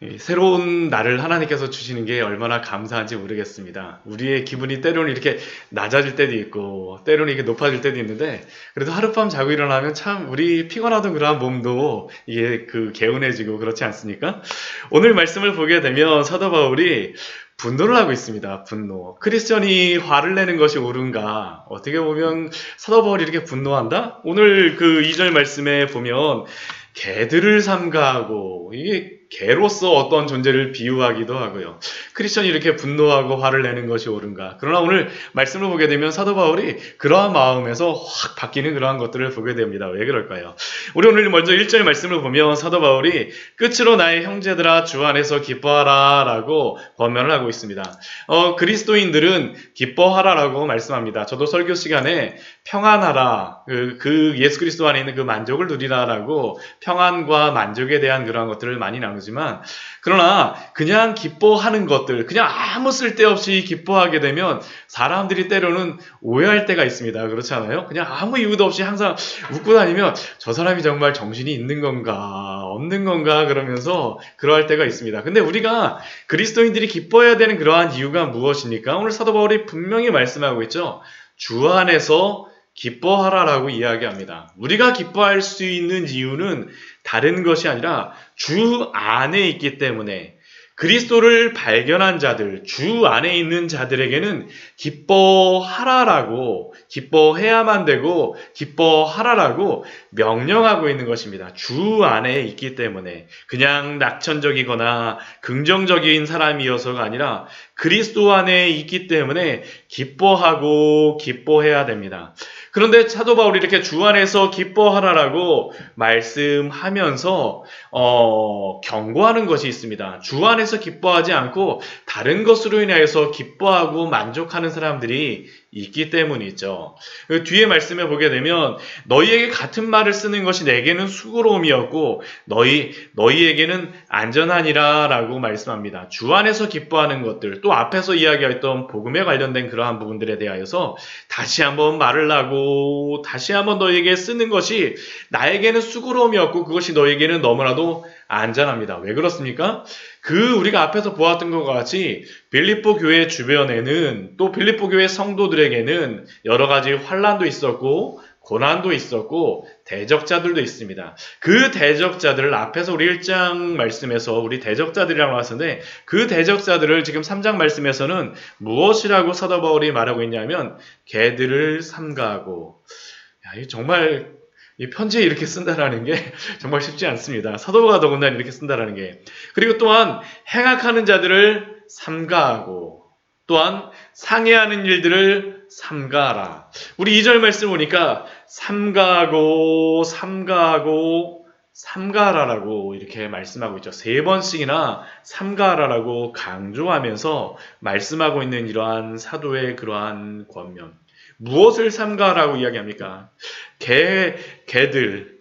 이 새로운 날을 하나님께서 주시는 게 얼마나 감사한지 모르겠습니다. 우리의 기분이 때로는 이렇게 낮아질 때도 있고, 때로는 이렇게 높아질 때도 있는데, 그래도 하룻밤 자고 일어나면 참 우리 피곤하던 그러한 몸도 이게 개운해지고 그렇지 않습니까? 오늘 말씀을 보게 되면 사도 바울이 분노를 하고 있습니다. 분노. 크리스천이 화를 내는 것이 옳은가? 어떻게 보면 사도 바울이 이렇게 분노한다? 오늘 그 2절 말씀에 보면 개들을 삼가하고 이게 개로서 어떤 존재를 비유하기도 하고요. 크리스천이 이렇게 분노하고 화를 내는 것이 옳은가? 그러나 오늘 말씀을 보게 되면 사도 바울이 그러한 마음에서 확 바뀌는 그러한 것들을 보게 됩니다. 왜 그럴까요? 우리 오늘 먼저 1절 말씀을 보면 사도 바울이 끝으로 나의 형제들아 주 안에서 기뻐하라 라고 권면을 하고 있습니다. 그리스도인들은 기뻐하라 라고 말씀합니다. 저도 설교 시간에 평안하라, 그 예수 그리스도 안에 있는 그 만족을 누리라 라고 평안과 만족에 대한 그런 것들을 많이 나누지만, 그러나 그냥 기뻐하는 것들, 그냥 아무 쓸데없이 기뻐하게 되면 사람들이 때로는 오해할 때가 있습니다. 그렇지 않아요? 그냥 아무 이유도 없이 항상 웃고 다니면 저 사람이 정말 정신이 있는 건가 없는 건가 그러면서 그러할 때가 있습니다. 근데 우리가 그리스도인들이 기뻐해야 되는 그러한 이유가 무엇입니까? 오늘 사도 바울이 분명히 말씀하고 있죠. 주 안에서 기뻐하라라고 이야기합니다. 우리가 기뻐할 수 있는 이유는 다른 것이 아니라 주 안에 있기 때문에, 그리스도를 발견한 자들, 주 안에 있는 자들에게는 기뻐하라라고, 기뻐해야만 되고 기뻐하라라고 명령하고 있는 것입니다. 주 안에 있기 때문에. 그냥 낙천적이거나 긍정적인 사람이어서가 아니라 그리스도 안에 있기 때문에 기뻐하고 기뻐해야 됩니다. 그런데 사도 바울이 이렇게 주 안에서 기뻐하라라고 말씀하면서 경고하는 것이 있습니다. 주 안에서 기뻐하지 않고 다른 것으로 인하여서 기뻐하고 만족하는 사람들이 있기 때문이죠. 그 뒤에 말씀에 보게 되면 너희에게 같은 말을 쓰는 것이 내게는 수고로움이었고 너희에게는 안전하니라 라고 말씀합니다. 주 안에서 기뻐하는 것들, 또 앞에서 이야기했던 복음에 관련된 그러한 부분들에 대하여서 다시 한번 말을 하고 다시 한번 너희에게 쓰는 것이 나에게는 수고로움이었고 그것이 너희에게는 너무나도 안전합니다. 왜 그렇습니까? 우리가 앞에서 보았던 것과 같이 빌립보 교회 주변에는, 또 빌립보 교회 성도들에게는 여러 가지 환난도 있었고 고난도 있었고 대적자들도 있습니다. 그 대적자들을 앞에서 우리 1장 말씀에서 우리 대적자들이라고 하셨는데, 그 대적자들을 지금 3장 말씀에서는 무엇이라고 사도 바울이 말하고 있냐면 개들을 삼가하고, 정말 이 편지에 이렇게 쓴다라는 게 정말 쉽지 않습니다. 사도가 더군다나 이렇게 쓴다라는 게. 그리고 또한 행악하는 자들을 삼가하고, 또한 상해하는 일들을 삼가하라. 우리 2절 말씀 보니까 삼가하고 삼가하고 삼가하라라고 이렇게 말씀하고 있죠. 3번씩이나 삼가하라라고 강조하면서 말씀하고 있는 이러한 사도의 그러한 권면. 무엇을 삼가하라고 이야기합니까? 개들,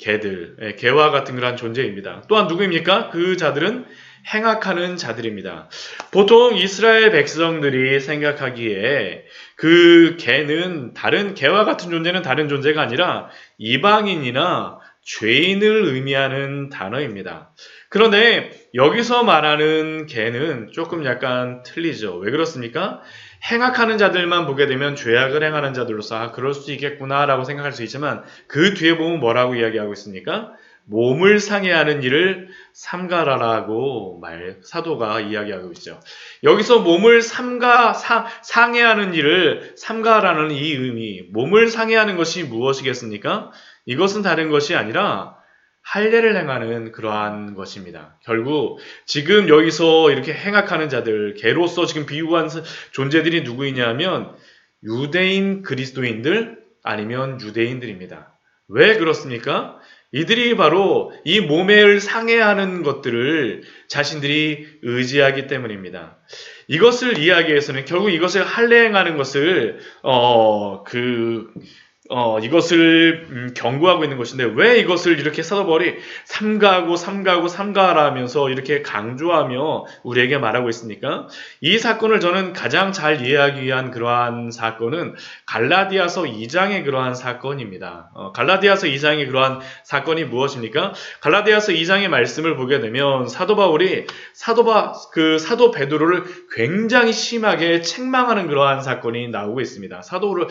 개와 같은 그러한 존재입니다. 또한 누구입니까? 그 자들은 행악하는 자들입니다. 보통 이스라엘 백성들이 생각하기에 그 개는 개와 같은 존재는 다른 존재가 아니라 이방인이나 죄인을 의미하는 단어입니다. 그런데 여기서 말하는 개는 조금 약간 틀리죠. 왜 그렇습니까? 행악하는 자들만 보게 되면 죄악을 행하는 자들로서 그럴 수 있겠구나라고 생각할 수 있지만, 그 뒤에 보면 뭐라고 이야기하고 있습니까? 몸을 상해하는 일을 삼가라라고 사도가 이야기하고 있죠. 여기서 몸을 상해하는 일을 삼가라는 이 의미, 몸을 상해하는 것이 무엇이겠습니까? 이것은 다른 것이 아니라 할례를 행하는 그러한 것입니다. 결국 지금 여기서 이렇게 행악하는 자들, 개로서 지금 비유한 존재들이 누구이냐면 유대인 그리스도인들 아니면 유대인들입니다. 왜 그렇습니까? 이들이 바로 이 몸을 상해하는 것들을 자신들이 의지하기 때문입니다. 이것을 이야기해서는 결국 이것을 할례 행하는 것을 이것을 경고하고 있는 것인데 왜 이것을 이렇게 사도 바울이 삼가하라 하면서 이렇게 강조하며 우리에게 말하고 있습니까? 이 사건을 저는 가장 잘 이해하기 위한 그러한 사건은 갈라디아서 2장의 그러한 사건입니다. 갈라디아서 2장의 그러한 사건이 무엇입니까? 갈라디아서 2장의 말씀을 보게 되면 사도 바울이 사도 베드로를 굉장히 심하게 책망하는 그러한 사건이 나오고 있습니다. 사도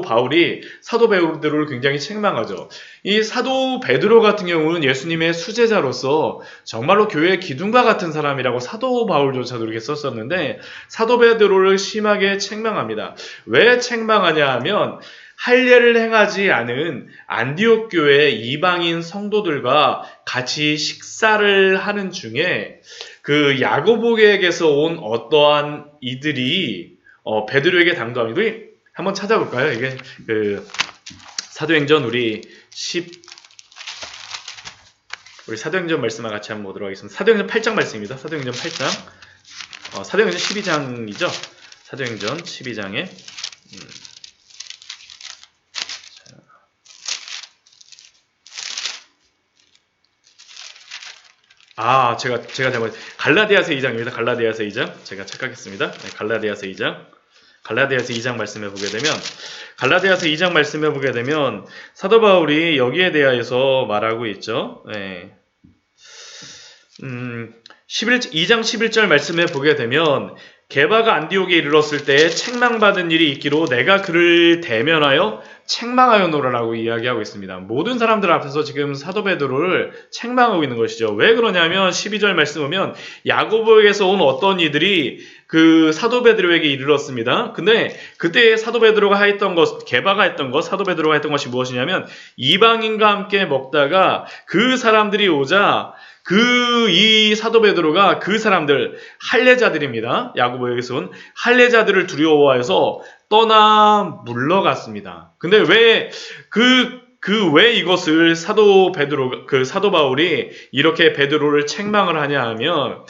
바울이 사도 베드로를 굉장히 책망하죠. 이 사도 베드로 같은 경우는 예수님의 수제자로서 정말로 교회의 기둥과 같은 사람이라고 사도 바울조차도 이렇게 썼었는데 사도 베드로를 심하게 책망합니다. 왜 책망하냐 하면 할례를 행하지 않은 안디옥 교회의 이방인 성도들과 같이 식사를 하는 중에 그 야고보에게서 온 어떠한 이들이 베드로에게 당도합니다. 우리 한번 찾아볼까요? 이게 사도행전 우리 사도행전 말씀과 같이 한번 보도록 하겠습니다. 사도행전 8장 말씀입니다. 사도행전 8장. 사도행전 12장이죠. 사도행전 12장에 제가 잘못 갈라디아서 2장입니다. 갈라디아서 2장. 제가 착각했습니다. 네, 갈라디아서 2장. 갈라디아서 2장 말씀해 보게 되면 사도 바울이 여기에 대하여서 말하고 있죠. 네. 2장 11절 말씀해 보게 되면 게바가 안디옥에 이르렀을 때 책망받은 일이 있기로 내가 그를 대면하여 책망하였노라라고 이야기하고 있습니다. 모든 사람들 앞에서 지금 사도 베드로를 책망하고 있는 것이죠. 왜 그러냐면 12절 말씀 보면 야고보에게서 온 어떤 이들이 그 사도 베드로에게 이르렀습니다. 근데 그때 사도 베드로가 했던 것, 게바가 했던 것, 사도 베드로가 했던 것이 무엇이냐면 이방인과 함께 먹다가 그 사람들이 오자 이 사도 베드로가 그 사람들 할례자들입니다. 야고보에게서 온 할례자들을 두려워해서 떠나 물러갔습니다. 근데 왜 이것을 사도 바울이 이렇게 베드로를 책망을 하냐 하면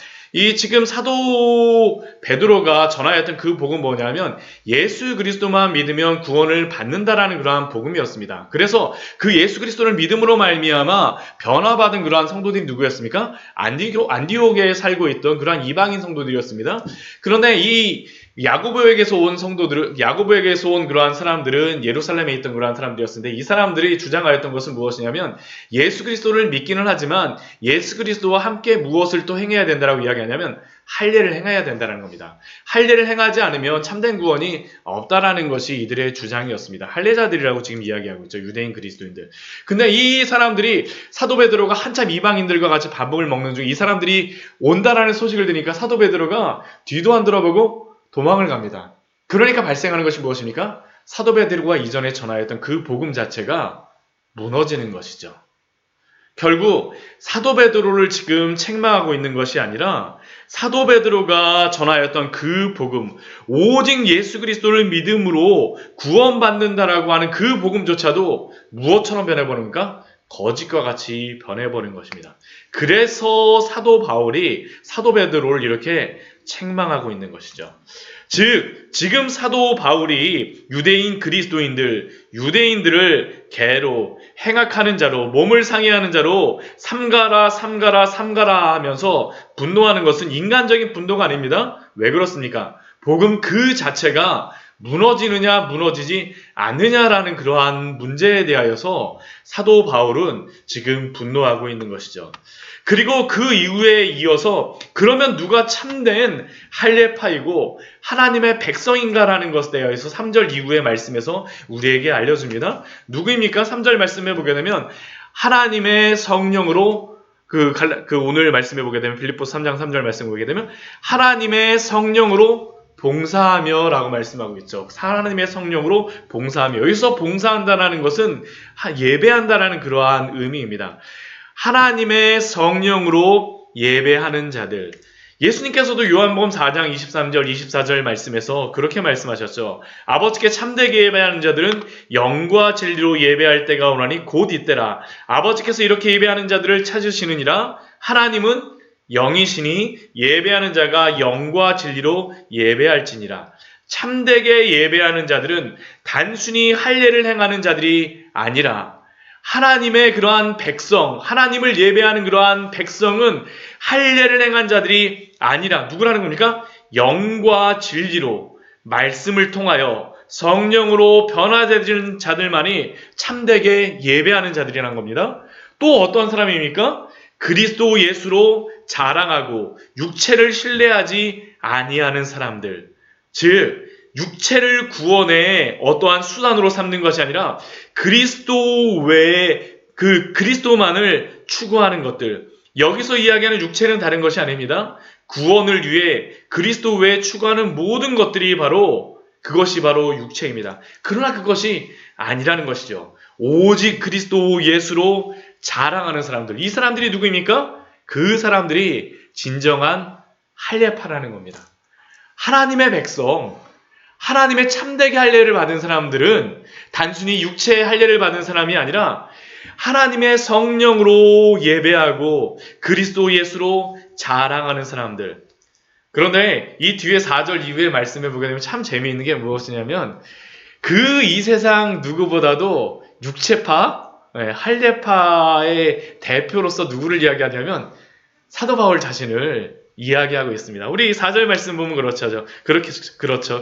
지금 사도 베드로가 전하였던 그 복음 뭐냐면 예수 그리스도만 믿으면 구원을 받는다라는 그러한 복음이었습니다. 그래서 그 예수 그리스도를 믿음으로 말미암아 변화받은 그러한 성도들이 누구였습니까? 안디옥에 살고 있던 그러한 이방인 성도들이었습니다. 그런데 이 야고보에게서 온 그러한 사람들은 예루살렘에 있던 그러한 사람들이었는데 이 사람들이 주장하였던 것은 무엇이냐면 예수 그리스도를 믿기는 하지만 예수 그리스도와 함께 무엇을 또 행해야 된다라고 이야기하냐면 할례를 행해야 된다는 겁니다. 할례를 행하지 않으면 참된 구원이 없다라는 것이 이들의 주장이었습니다. 할례자들이라고 지금 이야기하고 있죠. 유대인 그리스도인들. 근데 이 사람들이 사도 베드로가 한참 이방인들과 같이 밥을 먹는 중 이 사람들이 온다라는 소식을 들으니까 사도 베드로가 뒤도 안 돌아보고 도망을 갑니다. 그러니까 발생하는 것이 무엇입니까? 사도 베드로가 이전에 전하였던 그 복음 자체가 무너지는 것이죠. 결국 사도 베드로를 지금 책망하고 있는 것이 아니라 사도 베드로가 전하였던 그 복음, 오직 예수 그리스도를 믿음으로 구원받는다라고 하는 그 복음조차도 무엇처럼 변해버립니까? 거짓과 같이 변해버린 것입니다. 그래서 사도 바울이 사도 베드로를 이렇게 책망하고 있는 것이죠. 즉 지금 사도 바울이 유대인들을 개로 행악하는 자로 몸을 상해하는 자로 삼가라 하면서 분노하는 것은 인간적인 분노가 아닙니다. 왜 그렇습니까? 복음 그 자체가 무너지느냐 무너지지 않느냐라는 그러한 문제에 대하여서 사도 바울은 지금 분노하고 있는 것이죠. 그리고 그 이후에 이어서 그러면 누가 참된 할례파이고 하나님의 백성인가라는 것에 대해서 3절 이후의 말씀에서 우리에게 알려줍니다. 누구입니까? 3절 말씀해 보게 되면 하나님의 성령으로 오늘 말씀해 보게 되면 빌립보서 3장 3절 말씀 보게 되면 하나님의 성령으로 봉사하며 라고 말씀하고 있죠. 하나님의 성령으로 봉사하며. 여기서 봉사한다라는 것은 예배한다라는 그러한 의미입니다. 하나님의 성령으로 예배하는 자들. 예수님께서도 요한복음 4장 23절 24절 말씀에서 그렇게 말씀하셨죠. 아버지께 참되게 예배하는 자들은 영과 진리로 예배할 때가 오나니 곧 이때라. 아버지께서 이렇게 예배하는 자들을 찾으시느니라. 하나님은 영이시니 예배하는 자가 영과 진리로 예배할지니라. 참되게 예배하는 자들은 단순히 할례를 행하는 자들이 아니라 하나님의 그러한 백성, 하나님을 예배하는 그러한 백성은 할례를 행한 자들이 아니라 누구라는 겁니까? 영과 진리로 말씀을 통하여 성령으로 변화되는 자들만이 참되게 예배하는 자들이라는 겁니다. 또 어떠한 사람입니까? 그리스도 예수로 자랑하고 육체를 신뢰하지 아니하는 사람들. 즉 육체를 구원의 어떠한 수단으로 삼는 것이 아니라 그리스도 외에 그 그리스도만을 추구하는 것들. 여기서 이야기하는 육체는 다른 것이 아닙니다. 구원을 위해 그리스도 외에 추구하는 모든 것들이 그것이 바로 육체입니다. 그러나 그것이 아니라는 것이죠. 오직 그리스도 예수로 자랑하는 사람들. 이 사람들이 누구입니까? 그 사람들이 진정한 할례파라는 겁니다. 하나님의 백성, 하나님의 참되게 할례를 받은 사람들은 단순히 육체의 할례를 받은 사람이 아니라 하나님의 성령으로 예배하고 그리스도 예수로 자랑하는 사람들. 그런데 이 뒤에 4절 이후의 말씀을 보게 되면 참 재미있는 게 무엇이냐면 이 세상 누구보다도 육체파, 할례파의 대표로서 누구를 이야기하냐면 사도 바울 자신을 이야기하고 있습니다. 우리 4절 말씀 보면 그렇죠.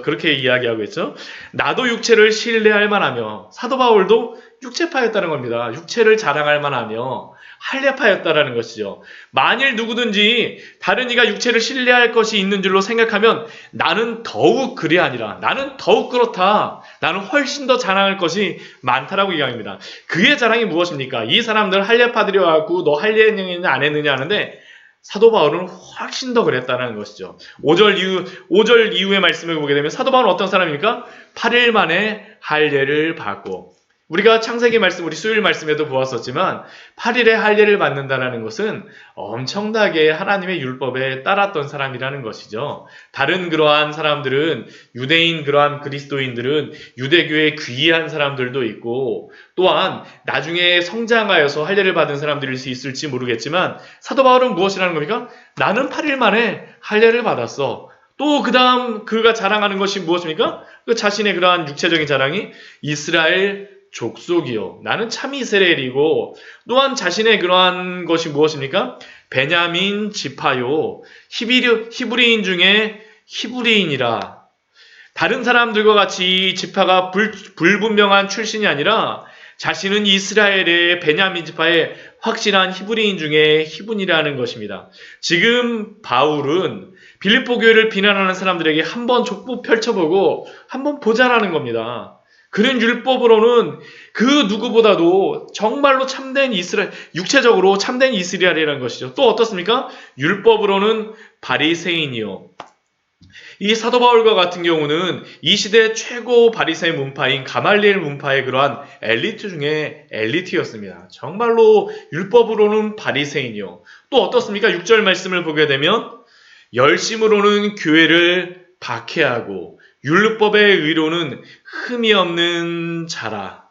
그렇게 이야기하고 있죠. 나도 육체를 신뢰할 만하며 사도 바울도 육체파였다는 겁니다. 육체를 자랑할 만하며 할례파였다라는 것이죠. 만일 누구든지 다른 이가 육체를 신뢰할 것이 있는 줄로 생각하면 나는 더욱 그리 아니라 나는 더욱 그렇다. 나는 훨씬 더 자랑할 것이 많다라고 이야기합니다. 그의 자랑이 무엇입니까? 이 사람들 할례파들이 와갖고 너 할례했느냐 안 했느냐 하는데 사도 바울은 훨씬 더 그랬다는 것이죠. 5절 이후의 말씀을 보게 되면 사도 바울은 어떤 사람입니까? 8일 만에 할례를 받고 우리가 창세기 말씀, 우리 수요일 말씀에도 보았었지만 8일에 할례를 받는다는 것은 엄청나게 하나님의 율법에 따랐던 사람이라는 것이죠. 다른 그러한 사람들은 유대인 그러한 그리스도인들은 유대교에 귀의한 사람들도 있고 또한 나중에 성장하여서 할례를 받은 사람들일 수 있을지 모르겠지만 사도 바울은 무엇이라는 겁니까? 나는 8일 만에 할례를 받았어. 또 그 다음 그가 자랑하는 것이 무엇입니까? 그 자신의 그러한 육체적인 자랑이 이스라엘 족속이요. 나는 참 이스라엘이고 또한 자신의 그러한 것이 무엇입니까? 베냐민 지파요. 히브리인 중에 히브리인이라. 다른 사람들과 같이 이 지파가 불분명한 출신이 아니라 자신은 이스라엘의 베냐민 지파의 확실한 히브리인 중에 히브리라는 것입니다. 지금 바울은 빌립보 교회를 비난하는 사람들에게 한번 족보 펼쳐보고 한번 보자라는 겁니다. 그는 율법으로는 그 누구보다도 정말로 참된 이스라엘, 육체적으로 참된 이스라엘이라는 것이죠. 또 어떻습니까? 율법으로는 바리새인이요. 이 사도 바울과 같은 경우는 이 시대 최고 바리새인 문파인 가말리엘 문파의 그러한 엘리트 중에 엘리트였습니다. 정말로 율법으로는 바리새인이요. 또 어떻습니까? 6절 말씀을 보게 되면 열심으로는 교회를 박해하고 율법의 의로는 흠이 없는 자라.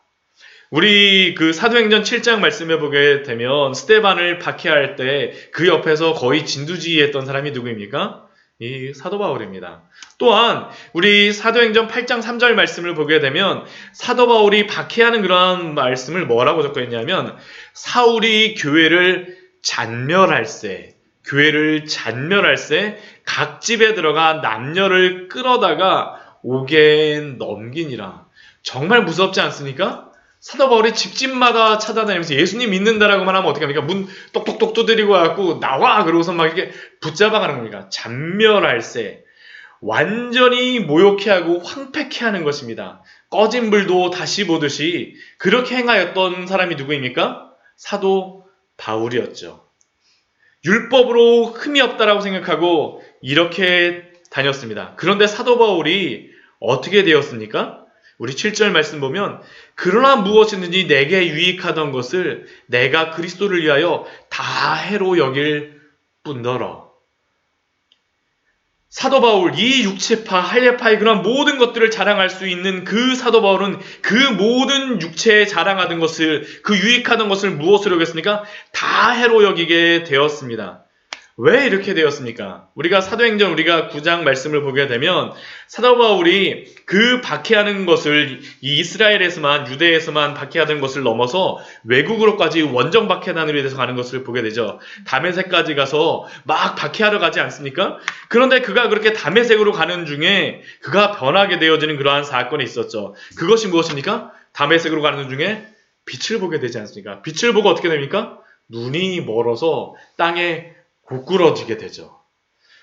우리 그 사도행전 7장 말씀해 보게 되면 스데반을 박해할 때 그 옆에서 거의 진두지휘했던 사람이 누구입니까? 이 사도 바울입니다. 또한 우리 사도행전 8장 3절 말씀을 보게 되면 사도 바울이 박해하는 그런 말씀을 뭐라고 적혀 있냐면 사울이 교회를 잔멸할 새 각 집에 들어가 남녀를 끌어다가 옥에 넘기니라. 정말 무섭지 않습니까? 사도 바울이 집집마다 찾아다니면서 예수님 믿는다라고만 하면 어떻게 합니까? 문 똑똑똑 두드리고 와갖고 나와! 그러고서 막 이렇게 붙잡아가는 겁니다. 잔멸할세. 완전히 모욕해 하고 황폐케 하는 것입니다. 꺼진 불도 다시 보듯이 그렇게 행하였던 사람이 누구입니까? 사도 바울이었죠. 율법으로 흠이 없다라고 생각하고 이렇게 다녔습니다. 그런데 사도 바울이 어떻게 되었습니까? 우리 7절 말씀 보면 그러나 무엇이든지 내게 유익하던 것을 내가 그리스도를 위하여 다 해로 여길 뿐더러. 사도 바울, 이 육체파, 할례파의 그런 모든 것들을 자랑할 수 있는 그 사도 바울은 그 모든 육체에 자랑하던 것을, 그 유익하던 것을 무엇으로 여겼습니까? 다 해로 여기게 되었습니다. 왜 이렇게 되었습니까? 우리가 사도행전 우리가 9장 말씀을 보게 되면 사도 바울이 그 박해하는 것을 이 이스라엘에서만 유대에서만 박해하던 것을 넘어서 외국으로까지 원정 박해단으로 인해서 가는 것을 보게 되죠. 다메섹까지 가서 막 박해하러 가지 않습니까? 그런데 그가 그렇게 다메섹으로 가는 중에 그가 변하게 되어지는 그러한 사건이 있었죠. 그것이 무엇입니까? 다메섹으로 가는 중에 빛을 보게 되지 않습니까? 빛을 보고 어떻게 됩니까? 눈이 멀어서 땅에 고꾸러지게 되죠.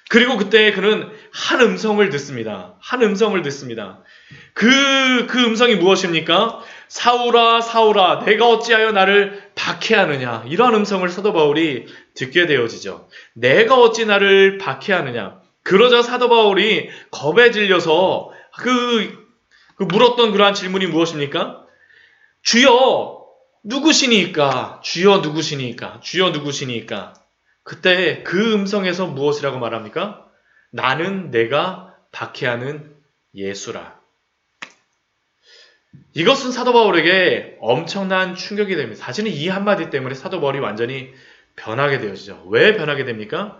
그리고 그때 그는 한 음성을 듣습니다. 한 음성을 듣습니다. 그 음성이 무엇입니까? 사울아, 사울아, 내가 어찌하여 나를 박해하느냐. 이러한 음성을 사도 바울이 듣게 되어지죠. 내가 어찌 나를 박해하느냐. 그러자 사도 바울이 겁에 질려서 물었던 그러한 질문이 무엇입니까? 주여, 누구시니까? 주여, 누구시니까? 주여, 누구시니까? 그때 그 음성에서 무엇이라고 말합니까? 나는 내가 박해하는 예수라. 이것은 사도 바울에게 엄청난 충격이 됩니다. 사실은 이 한마디 때문에 사도 바울이 완전히 변하게 되어지죠. 왜 변하게 됩니까?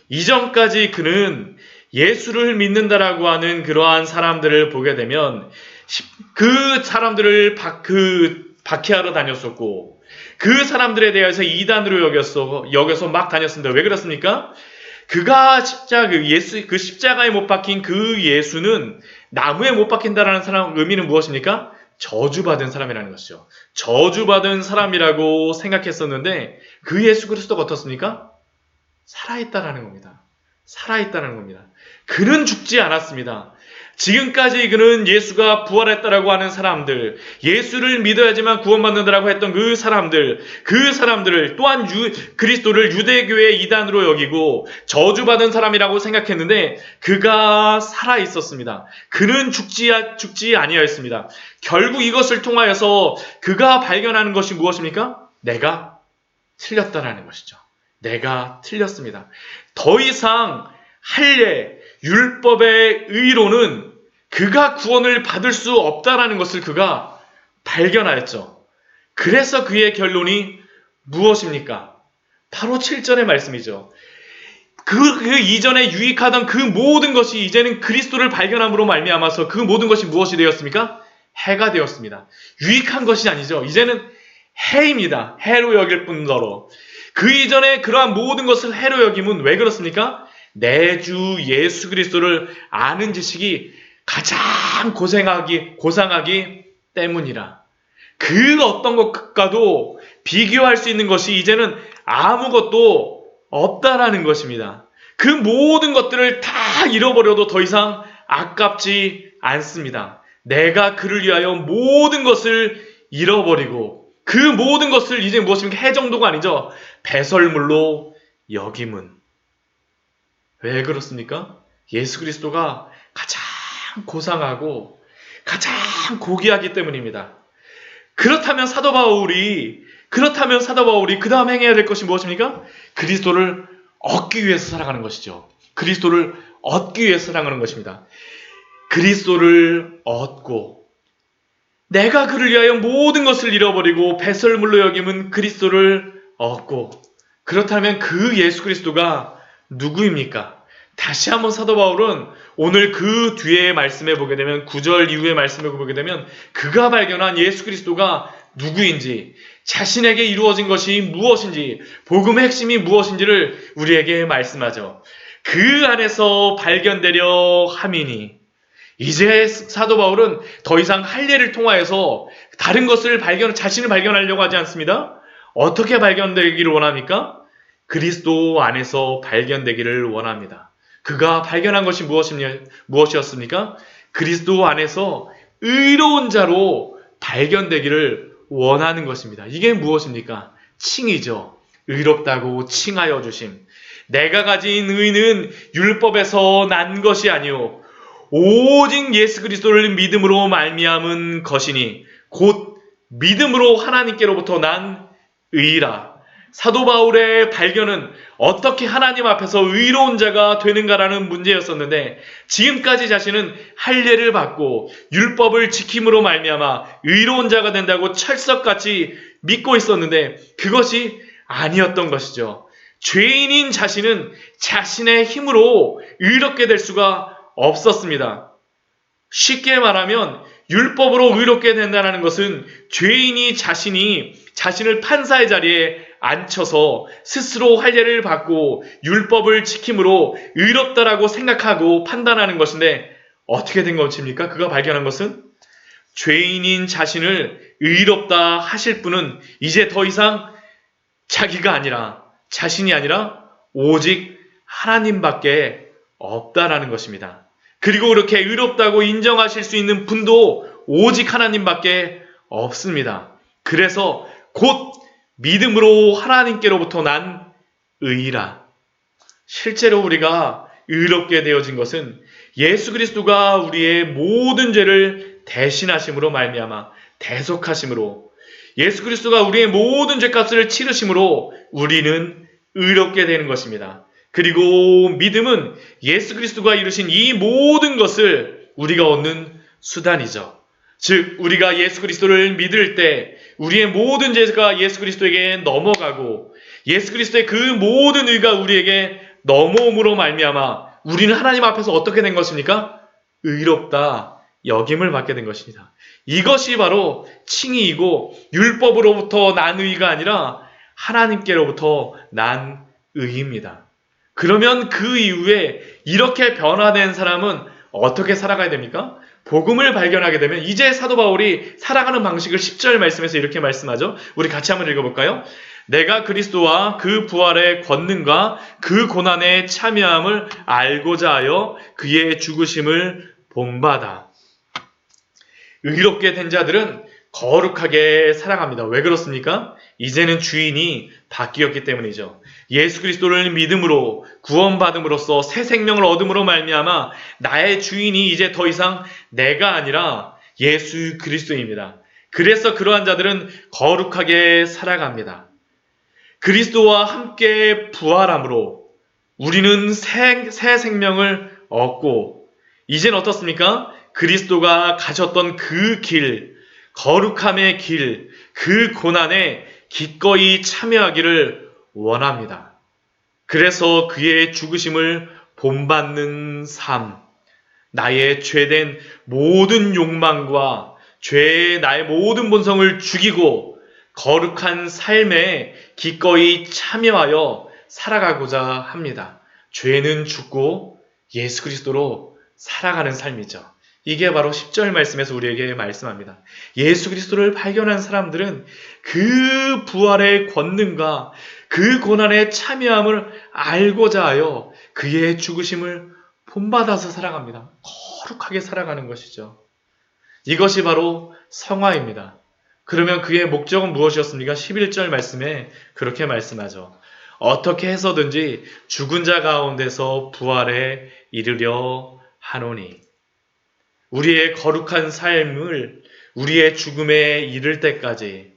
이전까지 그는 예수를 믿는다라고 하는 그러한 사람들을 보게 되면 그 사람들을 박해하러 다녔었고 그 사람들에 대해서 이단으로 여겨서 막 다녔습니다. 왜 그렇습니까? 그가 십자가에 못 박힌 그 예수는 나무에 못 박힌다라는 의미는 무엇입니까? 저주받은 사람이라는 것이죠. 저주받은 사람이라고 생각했었는데 그 예수 그리스도가 어떻습니까? 살아있다라는 겁니다. 살아있다는 겁니다. 그는 죽지 않았습니다. 지금까지 그는 예수가 부활했다라고 하는 사람들, 예수를 믿어야지만 구원받는다라고 했던 그 사람들을 또한 그리스도를 유대교의 이단으로 여기고 저주받은 사람이라고 생각했는데 그가 살아 있었습니다. 그는 죽지 아니하였습니다. 결국 이것을 통하여서 그가 발견하는 것이 무엇입니까? 내가 틀렸다라는 것이죠. 내가 틀렸습니다. 더 이상 할례, 율법의 의로는 그가 구원을 받을 수 없다라는 것을 그가 발견하였죠. 그래서 그의 결론이 무엇입니까? 바로 7절의 말씀이죠. 그 이전에 유익하던 그 모든 것이 이제는 그리스도를 발견함으로 말미암아서 그 모든 것이 무엇이 되었습니까? 해가 되었습니다. 유익한 것이 아니죠. 이제는 해입니다. 해로 여길 뿐더러. 그 이전에 그러한 모든 것을 해로 여김은 왜 그렇습니까? 내 주 예수 그리스도를 아는 지식이 가장 고상하기 때문이라. 그 어떤 것과도 비교할 수 있는 것이 이제는 아무것도 없다라는 것입니다. 그 모든 것들을 다 잃어버려도 더 이상 아깝지 않습니다. 내가 그를 위하여 모든 것을 잃어버리고 그 모든 것을 이제 무엇입니까? 해 정도가 아니죠. 배설물로 여김은. 왜 그렇습니까? 예수 그리스도가 가장 고상하고 가장 고귀하기 때문입니다. 그렇다면 사도 바울이 그 다음 행해야 될 것이 무엇입니까? 그리스도를 얻기 위해서 살아가는 것이죠. 그리스도를 얻기 위해서 살아가는 것입니다. 그리스도를 얻고 내가 그를 위하여 모든 것을 잃어버리고 배설물로 여김은 그리스도를 얻고 그렇다면 그 예수 그리스도가 누구입니까? 다시 한번 사도 바울은 오늘 그 뒤에 말씀에 보게 되면 9절 이후의 말씀에 보게 되면 그가 발견한 예수 그리스도가 누구인지 자신에게 이루어진 것이 무엇인지 복음의 핵심이 무엇인지를 우리에게 말씀하죠. 그 안에서 발견되려 함이니 이제 사도 바울은 더 이상 할례를 통하여서 다른 것을 자신을 발견하려고 하지 않습니다. 어떻게 발견되기를 원합니까? 그리스도 안에서 발견되기를 원합니다. 그가 발견한 것이 무엇이었습니까? 그리스도 안에서 의로운 자로 발견되기를 원하는 것입니다. 이게 무엇입니까? 칭이죠. 의롭다고 칭하여 주심. 내가 가진 의는 율법에서 난 것이 아니오 오직 예수 그리스도를 믿음으로 말미암은 것이니 곧 믿음으로 하나님께로부터 난 의라. 사도 바울의 발견은 어떻게 하나님 앞에서 의로운 자가 되는가라는 문제였었는데 지금까지 자신은 할례를 받고 율법을 지킴으로 말미암아 의로운 자가 된다고 철석같이 믿고 있었는데 그것이 아니었던 것이죠. 죄인인 자신은 자신의 힘으로 의롭게 될 수가 없었습니다. 쉽게 말하면 율법으로 의롭게 된다는 것은 죄인이 자신이 자신을 판사의 자리에 앉혀서 스스로 할례를 받고 율법을 지킴으로 의롭다라고 생각하고 판단하는 것인데, 어떻게 된 것입니까? 그가 발견한 것은 죄인인 자신을 의롭다 하실 분은 이제 더 이상 자기가 아니라, 자신이 아니라 오직 하나님밖에 없다라는 것입니다. 그리고 그렇게 의롭다고 인정하실 수 있는 분도 오직 하나님밖에 없습니다. 그래서 곧 믿음으로 하나님께로부터 난 의라. 실제로 우리가 의롭게 되어진 것은 예수 그리스도가 우리의 모든 죄를 대신하심으로 말미암아, 대속하심으로, 예수 그리스도가 우리의 모든 죄값을 치르심으로 우리는 의롭게 되는 것입니다. 그리고 믿음은 예수 그리스도가 이루신 이 모든 것을 우리가 얻는 수단이죠. 즉, 우리가 예수 그리스도를 믿을 때 우리의 모든 죄가 예수 그리스도에게 넘어가고, 예수 그리스도의 그 모든 의가 우리에게 넘어옴으로 말미암아 우리는 하나님 앞에서 어떻게 된 것입니까? 의롭다 여김을 받게 된 것입니다. 이것이 바로 칭의이고, 율법으로부터 난 의가 아니라 하나님께로부터 난 의입니다. 그러면 그 이후에 이렇게 변화된 사람은 어떻게 살아가야 됩니까? 복음을 발견하게 되면 이제 사도 바울이 살아가는 방식을 10절 말씀에서 이렇게 말씀하죠. 우리 같이 한번 읽어볼까요? 내가 그리스도와 그 부활의 권능과 그 고난의 참여함을 알고자 하여 그의 죽으심을 본받아. 의롭게 된 자들은 거룩하게 살아갑니다. 왜 그렇습니까? 이제는 주인이 바뀌었기 때문이죠. 예수 그리스도를 믿음으로 구원받음으로써 새 생명을 얻음으로 말미암아 나의 주인이 이제 더 이상 내가 아니라 예수 그리스도입니다. 그래서 그러한 자들은 거룩하게 살아갑니다. 그리스도와 함께 부활함으로 우리는 새 생명을 얻고, 이젠 어떻습니까? 그리스도가 가셨던 그 길, 거룩함의 길, 그 고난에 기꺼이 참여하기를 원합니다. 그래서 그의 죽으심을 본받는 삶, 나의 죄된 모든 욕망과 죄의 나의 모든 본성을 죽이고 거룩한 삶에 기꺼이 참여하여 살아가고자 합니다. 죄는 죽고 예수 그리스도로 살아가는 삶이죠. 이게 바로 10절 말씀에서 우리에게 말씀합니다. 예수 그리스도를 발견한 사람들은 그 부활의 권능과 그 고난의 참여함을 알고자 하여 그의 죽으심을 본받아서 살아갑니다. 거룩하게 살아가는 것이죠. 이것이 바로 성화입니다. 그러면 그의 목적은 무엇이었습니까? 11절 말씀에 그렇게 말씀하죠. 어떻게 해서든지 죽은 자 가운데서 부활에 이르려 하노니. 우리의 거룩한 삶을 우리의 죽음에 이를 때까지,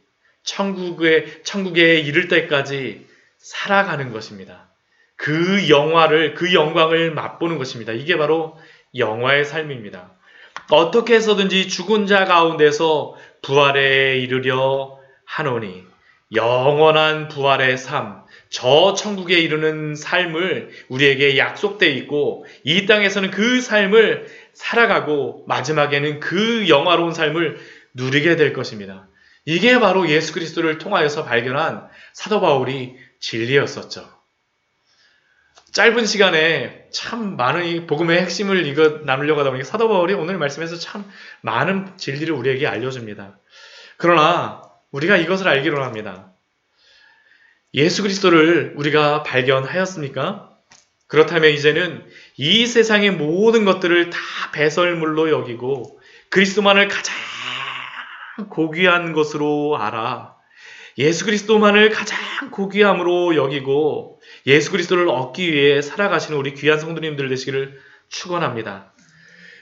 천국에 이를 때까지 살아가는 것입니다. 그 영광을 맛보는 것입니다. 이게 바로 영화의 삶입니다. 어떻게 해서든지 죽은 자 가운데서 부활에 이르려 하노니, 영원한 부활의 삶, 저 천국에 이르는 삶을 우리에게 약속되어 있고, 이 땅에서는 그 삶을 살아가고 마지막에는 그 영화로운 삶을 누리게 될 것입니다. 이게 바로 예수 그리스도를 통하여서 발견한 사도 바울이 진리였었죠. 짧은 시간에 참 많은 이 복음의 핵심을 나누려고 하다 보니까 사도 바울이 오늘 말씀에서 참 많은 진리를 우리에게 알려줍니다. 그러나 우리가 이것을 알기로 합니다. 예수 그리스도를 우리가 발견하였습니까? 그렇다면 이제는 이 세상의 모든 것들을 다 배설물로 여기고 그리스도만을 가장 고귀한 것으로 알아. 예수 그리스도만을 가장 고귀함으로 여기고 예수 그리스도를 얻기 위해 살아가시는 우리 귀한 성도님들 되시기를 축원합니다.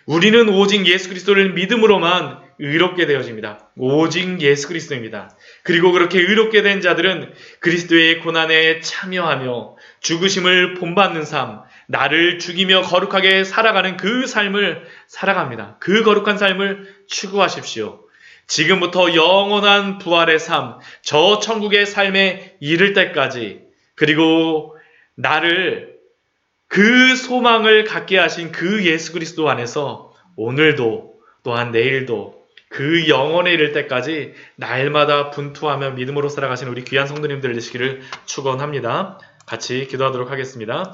우리는 오직 예수 그리스도를 믿음으로만 의롭게 되어집니다. 오직 예수 그리스도입니다. 그리고 그렇게 의롭게 된 자들은 그리스도의 고난에 참여하며 죽으심을 본받는 삶, 나를 죽이며 거룩하게 살아가는 그 삶을 살아갑니다. 그 거룩한 삶을 추구하십시오. 지금부터 영원한 부활의 삶, 저 천국의 삶에 이를 때까지 그리고 나를 그 소망을 갖게 하신 그 예수 그리스도 안에서 오늘도 또한 내일도 그 영원에 이를 때까지 날마다 분투하며 믿음으로 살아가신 우리 귀한 성도님들 되시기를 축원합니다. 같이 기도하도록 하겠습니다.